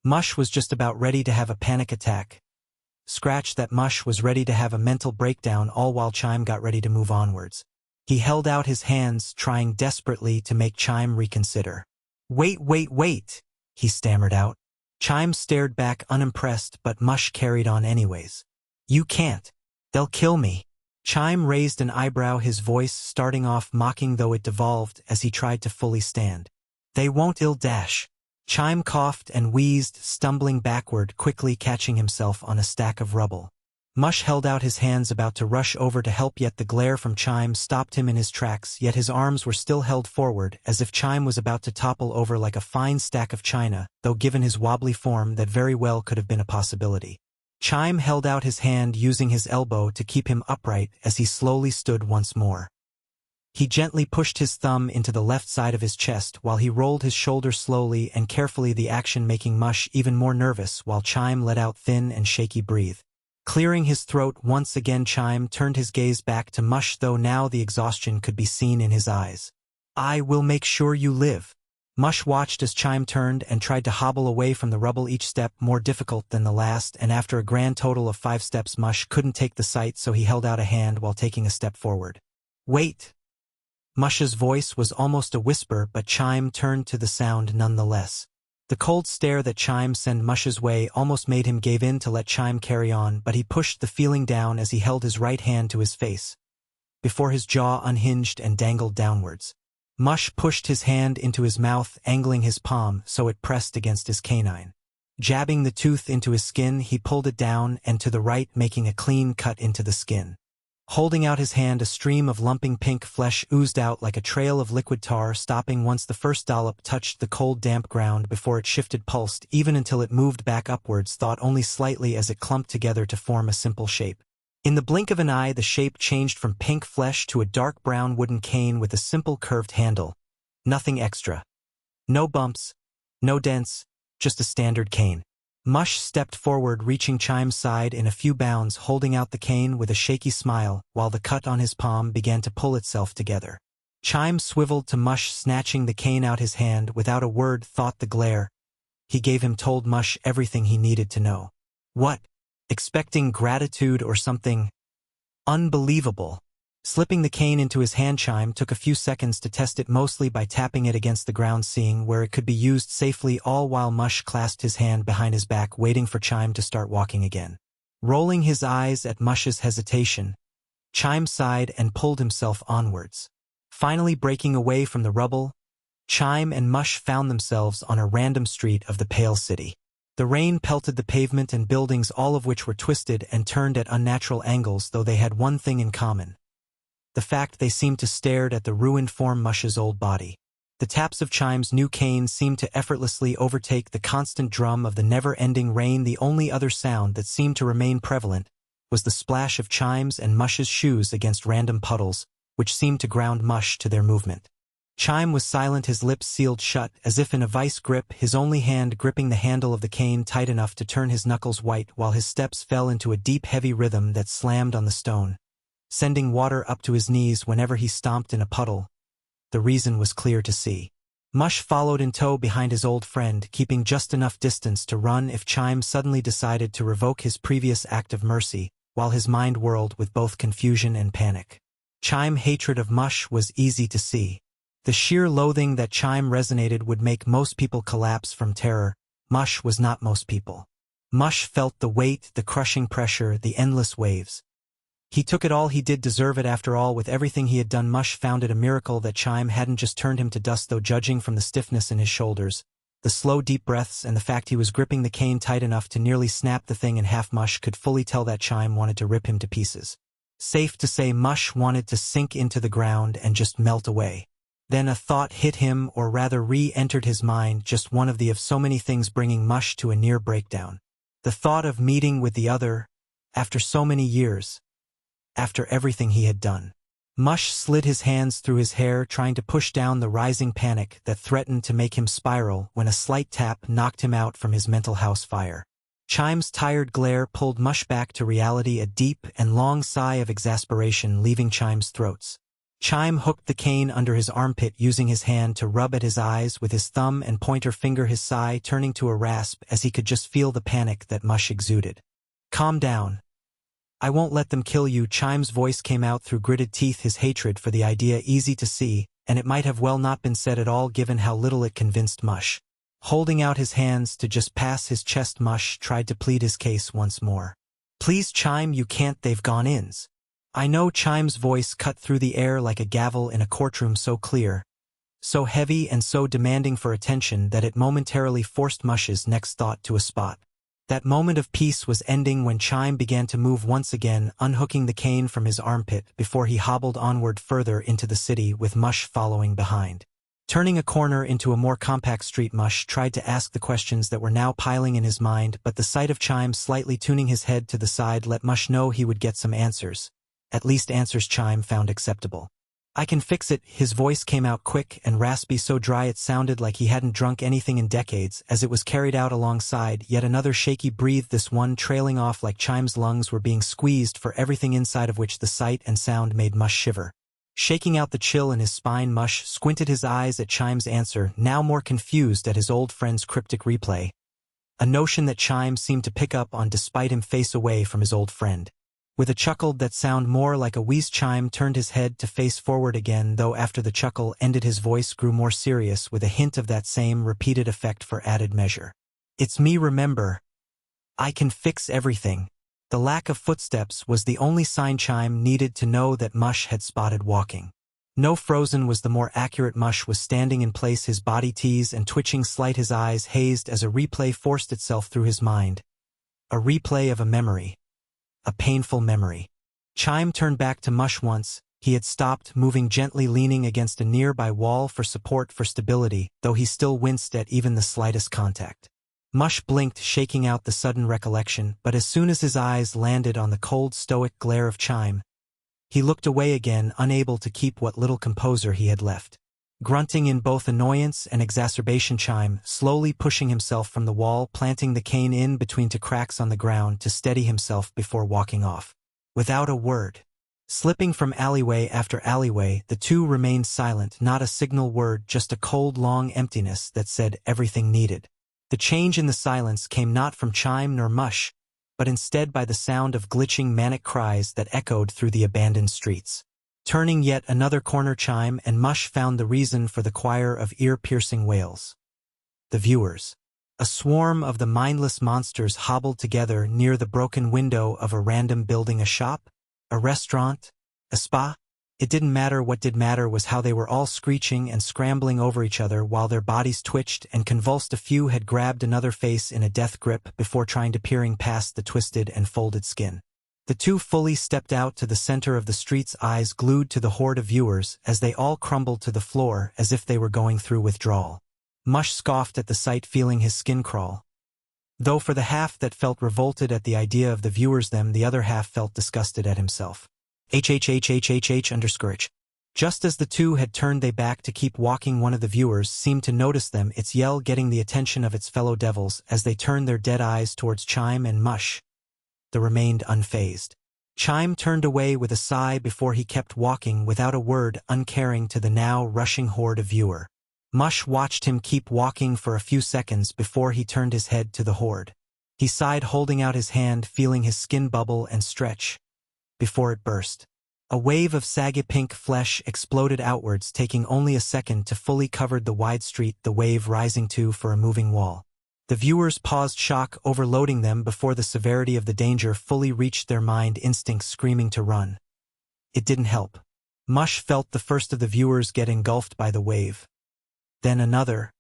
Mush was just about ready to have a panic attack. Scratch that, Mush was ready to have a mental breakdown, all while Chime got ready to move onwards. He held out his hands, trying desperately to make Chime reconsider. Wait, he stammered out. Chime stared back unimpressed, but Mush carried on anyways. You can't. They'll kill me. Chime raised an eyebrow, his voice starting off mocking though it devolved as he tried to fully stand. They won't. Dash. Chime coughed and wheezed, stumbling backward, quickly catching himself on a stack of rubble. Mush held out his hands, about to rush over to help, yet the glare from Chime stopped him in his tracks, yet his arms were still held forward, as if Chime was about to topple over like a fine stack of china, though given his wobbly form that very well could have been a possibility. Chime held out his hand, using his elbow to keep him upright as he slowly stood once more. He gently pushed his thumb into the left side of his chest while he rolled his shoulder slowly and carefully, the action making Mush even more nervous while Chime let out thin and shaky breath. Clearing his throat once again, Chime turned his gaze back to Mush, though now the exhaustion could be seen in his eyes. I will make sure you live. Mush watched as Chime turned and tried to hobble away from the rubble, each step more difficult than the last, and after a grand total of 5 steps, Mush couldn't take the sight, so he held out a hand while taking a step forward. Wait! Mush's voice was almost a whisper, but Chime turned to the sound nonetheless. The cold stare that Chime sent Mush's way almost made him give in to let Chime carry on, but he pushed the feeling down as he held his right hand to his face, before his jaw unhinged and dangled downwards. Mush pushed his hand into his mouth, angling his palm so it pressed against his canine. Jabbing the tooth into his skin, he pulled it down and to the right, making a clean cut into the skin. Holding out his hand, a stream of lumping pink flesh oozed out like a trail of liquid tar, stopping once the first dollop touched the cold, damp ground before it shifted, pulsed, even until it moved back upwards, thought only slightly as it clumped together to form a simple shape. In the blink of an eye, the shape changed from pink flesh to a dark brown wooden cane with a simple curved handle. Nothing extra. No bumps, no dents, just a standard cane. Mush stepped forward, reaching Chime's side in a few bounds, holding out the cane with a shaky smile, while the cut on his palm began to pull itself together. Chime swiveled to Mush, snatching the cane out his hand without a word. Thought the glare he gave him told Mush everything he needed to know. What? Expecting gratitude or something unbelievable. Slipping the cane into his hand, Chime took a few seconds to test it, mostly by tapping it against the ground, seeing where it could be used safely, all while Mush clasped his hand behind his back, waiting for Chime to start walking again. Rolling his eyes at Mush's hesitation, Chime sighed and pulled himself onwards. Finally breaking away from the rubble, Chime and Mush found themselves on a random street of the Pale City. The rain pelted the pavement and buildings, all of which were twisted and turned at unnatural angles, though they had one thing in common: the fact they seemed to stare at the ruined form Mush's old body. The taps of Chime's new cane seemed to effortlessly overtake the constant drum of the never-ending rain. The only other sound that seemed to remain prevalent was the splash of Chime's and Mush's shoes against random puddles, which seemed to ground Mush to their movement. Chime was silent, his lips sealed shut as if in a vice grip, his only hand gripping the handle of the cane tight enough to turn his knuckles white, while his steps fell into a deep, heavy rhythm that slammed on the stone, sending water up to his knees whenever he stomped in a puddle. The reason was clear to see. Mush followed in tow behind his old friend, keeping just enough distance to run if Chime suddenly decided to revoke his previous act of mercy, while his mind whirled with both confusion and panic. Chime's hatred of Mush was easy to see. The sheer loathing that Chime resonated would make most people collapse from terror. Mush was not most people. Mush felt the weight, the crushing pressure, the endless waves. He took it all. He did deserve it after all. With everything he had done, Mush found it a miracle that Chime hadn't just turned him to dust, though judging from the stiffness in his shoulders, the slow deep breaths, and the fact he was gripping the cane tight enough to nearly snap the thing in half, Mush could fully tell that Chime wanted to rip him to pieces. Safe to say, Mush wanted to sink into the ground and just melt away. Then a thought hit him, or rather re-entered his mind, just one of so many things bringing Mush to a near breakdown. The thought of meeting with the other, after so many years, after everything he had done. Mush slid his hands through his hair, trying to push down the rising panic that threatened to make him spiral, when a slight tap knocked him out from his mental house fire. Chime's tired glare pulled Mush back to reality, a deep and long sigh of exasperation leaving Chime's throats. Chime hooked the cane under his armpit using his hand to rub at his eyes with his thumb and pointer finger, his sigh turning to a rasp as he could just feel the panic that Mush exuded. "Calm down. I won't let them kill you." Chime's voice came out through gritted teeth, his hatred for the idea easy to see, and it might have well not been said at all given how little it convinced Mush. Holding out his hands to just pass his chest, Mush tried to plead his case once more. "Please, Chime, you can't, they've gone ins." "I know." Chime's voice cut through the air like a gavel in a courtroom, so clear, so heavy and so demanding for attention that it momentarily forced Mush's next thought to a spot. That moment of peace was ending when Chime began to move once again, unhooking the cane from his armpit before he hobbled onward further into the city with Mush following behind. Turning a corner into a more compact street, Mush tried to ask the questions that were now piling in his mind, but the sight of Chime slightly tuning his head to the side let Mush know he would get some answers. At least answers Chime found acceptable. "I can fix it." His voice came out quick and raspy, so dry it sounded like he hadn't drunk anything in decades, as it was carried out alongside yet another shaky breath, this one trailing off like Chime's lungs were being squeezed for everything inside of which the sight and sound made Mush shiver. Shaking out the chill in his spine, Mush squinted his eyes at Chime's answer, now more confused at his old friend's cryptic replay. A notion that Chime seemed to pick up on despite him face away from his old friend. With a chuckle that sounded more like a wheeze, Chime turned his head to face forward again, though after the chuckle ended his voice grew more serious with a hint of that same repeated effect for added measure. "It's me, remember. I can fix everything." The lack of footsteps was the only sign Chime needed to know that Mush had spotted walking. No, frozen was the more accurate. Mush was standing in place, his body teased and twitching slight, his eyes hazed as a replay forced itself through his mind. A replay of a memory. A painful memory. Chime turned back to Mush once. He had stopped moving, gently leaning against a nearby wall for support, for stability, though he still winced at even the slightest contact. Mush blinked, shaking out the sudden recollection, but as soon as his eyes landed on the cold, stoic glare of Chime, he looked away again, unable to keep what little composure he had left. Grunting in both annoyance and exacerbation, Chime, slowly pushing himself from the wall, planting the cane in between two cracks on the ground to steady himself before walking off. Without a word. Slipping from alleyway after alleyway, the two remained silent, not a signal word, just a cold, long emptiness that said everything needed. The change in the silence came not from Chime nor Mush, but instead by the sound of glitching, manic cries that echoed through the abandoned streets. Turning yet another corner, Chime and Mush found the reason for the choir of ear-piercing wails. The viewers. A swarm of the mindless monsters hobbled together near the broken window of a random building, a shop, a restaurant, a spa. It didn't matter. What did matter was how they were all screeching and scrambling over each other while their bodies twitched and convulsed. A few had grabbed another face in a death grip before trying to peering past the twisted and folded skin. The two fully stepped out to the center of the streets, eyes glued to the horde of viewers as they all crumbled to the floor as if they were going through withdrawal. Mush scoffed at the sight, feeling his skin crawl. Though for the half that felt revolted at the idea of the viewers, the other half felt disgusted at himself. _H. Just as the two had turned they back to keep walking, one of the viewers seemed to notice them, its yell getting the attention of its fellow devils as they turned their dead eyes towards Chime and Mush. They remained unfazed. Chime turned away with a sigh before he kept walking without a word, uncaring to the now rushing horde of viewer. Mush watched him keep walking for a few seconds before he turned his head to the horde. He sighed, holding out his hand, feeling his skin bubble and stretch before it burst. A wave of saggy pink flesh exploded outwards, taking only a second to fully cover the wide street, the wave rising to for a moving wall. The viewers paused, shock overloading them before the severity of the danger fully reached their mind, instincts screaming to run. It didn't help. Mush felt the first of the viewers get engulfed by the wave. Then another.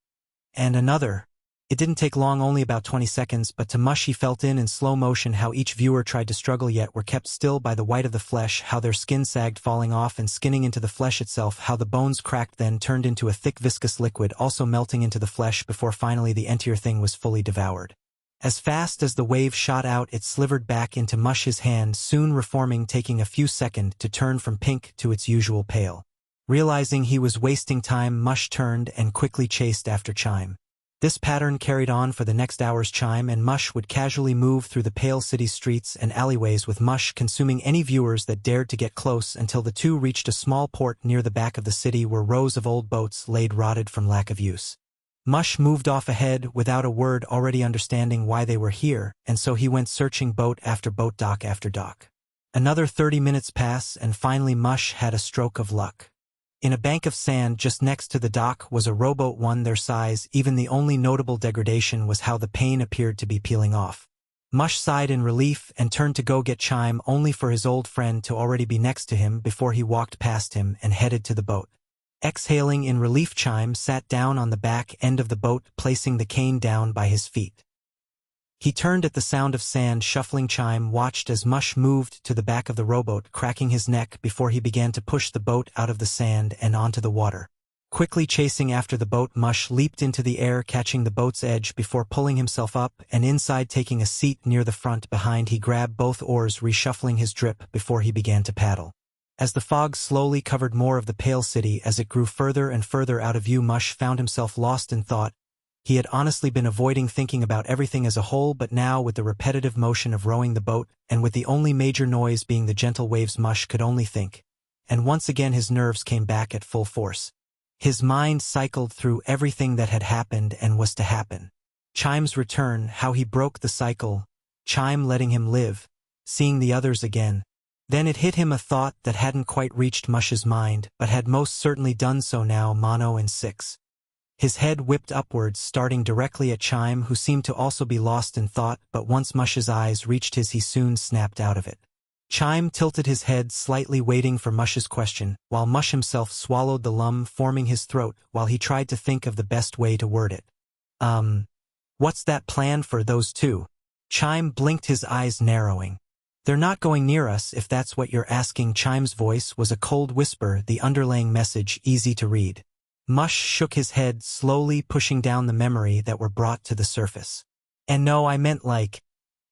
And another. It didn't take long, only about 20 seconds, but to Mush he felt in slow motion how each viewer tried to struggle yet were kept still by the white of the flesh, how their skin sagged, falling off and skinning into the flesh itself, how the bones cracked, then turned into a thick viscous liquid, also melting into the flesh before finally the entire thing was fully devoured. As fast as the wave shot out, it slivered back into Mush's hand, soon reforming, taking a few seconds to turn from pink to its usual pale. Realizing he was wasting time, Mush turned and quickly chased after Chime. This pattern carried on for the next hour's chime, and Mush would casually move through the pale city streets and alleyways, with Mush consuming any viewers that dared to get close, until the two reached a small port near the back of the city where rows of old boats laid rotted from lack of use. Mush moved off ahead without a word, already understanding why they were here, and so he went searching boat after boat, dock after dock. Another 30 minutes pass, and finally Mush had a stroke of luck. In a bank of sand just next to the dock was a rowboat, one their size. Even the only notable degradation was how the paint appeared to be peeling off. Mush sighed in relief and turned to go get Chime, only for his old friend to already be next to him before he walked past him and headed to the boat. Exhaling in relief, Chime sat down on the back end of the boat, placing the cane down by his feet. He turned at the sound of sand shuffling. Chime watched as Mush moved to the back of the rowboat, cracking his neck before he began to push the boat out of the sand and onto the water. Quickly chasing after the boat, Mush leaped into the air, catching the boat's edge before pulling himself up and inside, taking a seat near the front. Behind, he grabbed both oars, reshuffling his drip before he began to paddle. As the fog slowly covered more of the pale city as it grew further and further out of view, Mush found himself lost in thought. He had honestly been avoiding thinking about everything as a whole, but now, with the repetitive motion of rowing the boat, and with the only major noise being the gentle waves, Mush could only think. And once again his nerves came back at full force. His mind cycled through everything that had happened and was to happen. Chime's return, how he broke the cycle, Chime letting him live, seeing the others again. Then it hit him, a thought that hadn't quite reached Mush's mind, but had most certainly done so now. Mono and Six. His head whipped upwards, starting directly at Chime, who seemed to also be lost in thought, but once Mush's eyes reached his, he soon snapped out of it. Chime tilted his head slightly, waiting for Mush's question, while Mush himself swallowed the lump forming his throat while he tried to think of the best way to word it. What's that plan for those two? Chime blinked, his eyes narrowing. They're not going near us, if that's what you're asking. Chime's voice was a cold whisper, the underlying message easy to read. Mush shook his head, slowly pushing down the memory that were brought to the surface. And no, I meant like,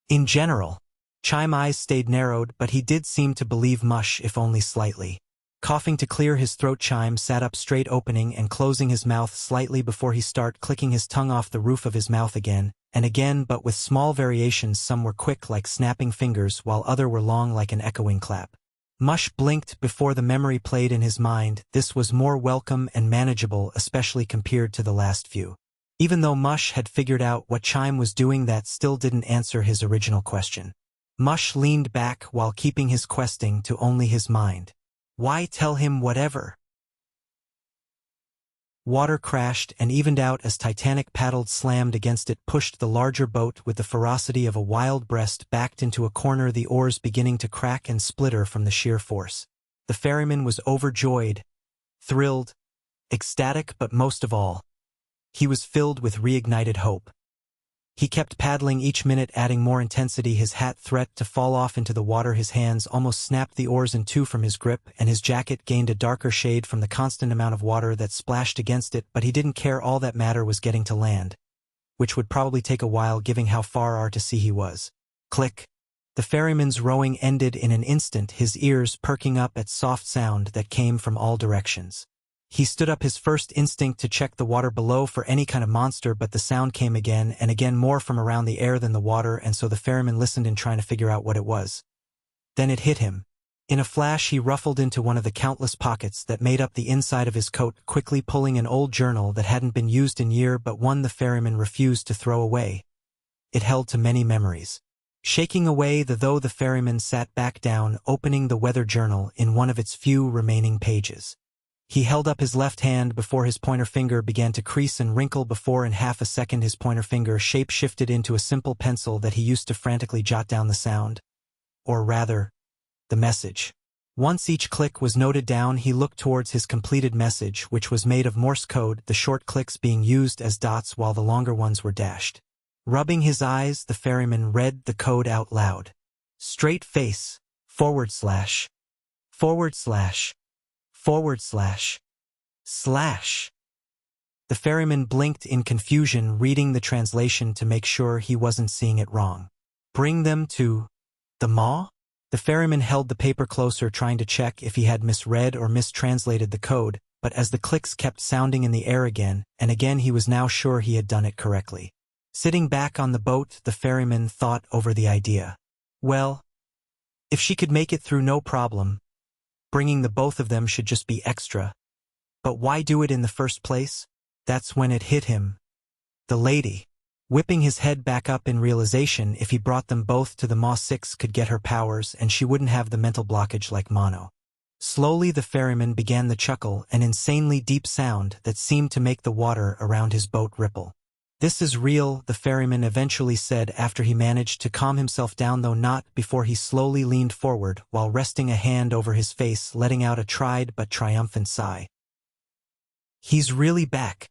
in general. Chime's eyes stayed narrowed, but he did seem to believe Mush, if only slightly. Coughing to clear his throat, Chime sat up straight, opening and closing his mouth slightly before he started clicking his tongue off the roof of his mouth again and again, but with small variations. Some were quick like snapping fingers, while other were long like an echoing clap. Mush blinked before the memory played in his mind. This was more welcome and manageable, especially compared to the last few. Even though Mush had figured out what Chime was doing, that still didn't answer his original question. Mush leaned back while keeping his questing to only his mind. Why tell him whatever? Water crashed and evened out as Titanic paddled, slammed against it, pushed the larger boat with the ferocity of a wild breast backed into a corner, the oars beginning to crack and splitter from the sheer force. The ferryman was overjoyed, thrilled, ecstatic, but most of all, he was filled with reignited hope. He kept paddling, each minute adding more intensity. His hat threatened to fall off into the water. His hands almost snapped the oars in two from his grip, and his jacket gained a darker shade from the constant amount of water that splashed against it, but he didn't care. All that mattered was getting to land, which would probably take a while given how far out to sea he was. Click. The ferryman's rowing ended in an instant, his ears perking up at soft sound that came from all directions. He stood up, his first instinct to check the water below for any kind of monster, but the sound came again and again, more from around the air than the water, and so the ferryman listened in, trying to figure out what it was. Then it hit him. In a flash, he ruffled into one of the countless pockets that made up the inside of his coat, quickly pulling an old journal that hadn't been used in years, but one the ferryman refused to throw away. It held to many memories. Shaking away the ferryman sat back down, opening the weather journal in one of its few remaining pages. He held up his left hand before his pointer finger began to crease and wrinkle. Before in half a second his pointer finger shape shifted into a simple pencil that he used to frantically jot down the sound. Or rather, the message. Once each click was noted down, he looked towards his completed message, which was made of Morse code, the short clicks being used as dots while the longer ones were dashed. Rubbing his eyes, the ferryman read the code out loud. Straight face, // // The ferryman blinked in confusion, reading the translation to make sure he wasn't seeing it wrong. Bring them to the maw? The ferryman held the paper closer, trying to check if he had misread or mistranslated the code, but as the clicks kept sounding in the air again, and again he was now sure he had done it correctly. Sitting back on the boat, the ferryman thought over the idea. Well, if she could make it through no problem, bringing the both of them should just be extra. But why do it in the first place? That's when it hit him. The lady. Whipping his head back up in realization, if he brought them both to the Ma 6 could get her powers and she wouldn't have the mental blockage like Mono. Slowly the ferryman began the chuckle, an insanely deep sound that seemed to make the water around his boat ripple. This is real, the ferryman eventually said after he managed to calm himself down, though not before he slowly leaned forward while resting a hand over his face, letting out a tried but triumphant sigh. He's really back.